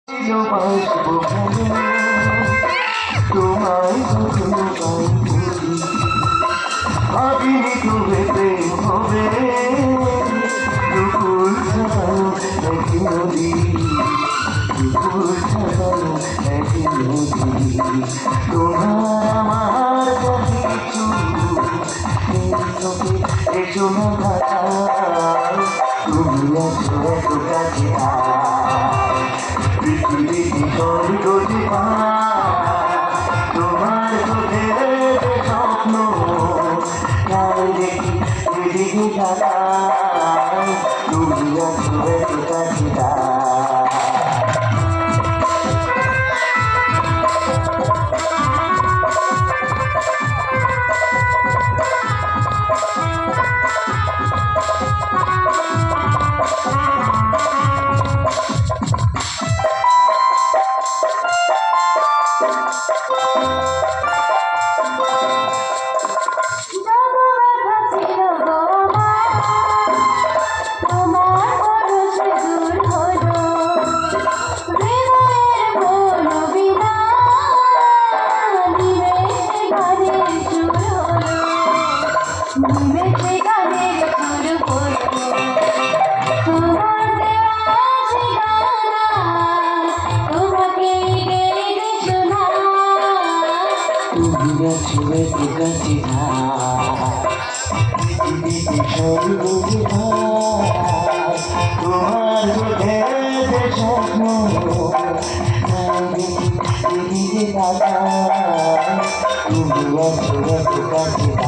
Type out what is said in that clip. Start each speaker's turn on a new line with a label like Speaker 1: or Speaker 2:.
Speaker 1: ভালোবাসবো কেন তোমায় ভাবিনি তুমি প্রেম হবে দুপুর ছাড়াও একই নদী দুপুর ছাড়াও একই নদী তোমার আমার কিছু এসো না ধারা তুমি আছো এত কাছে পৃথিবীতে স্বর্গ জীবা তোমার চোখে স্বপ্ন তাই দেখি যেদিকে তাকাই তুমি আছো এত কাছে ছুঁয়ে গেছি পৃথিবীতে স্বর্গ তোমার চোখে স্বপ্ন তুমি আছো এত কাছে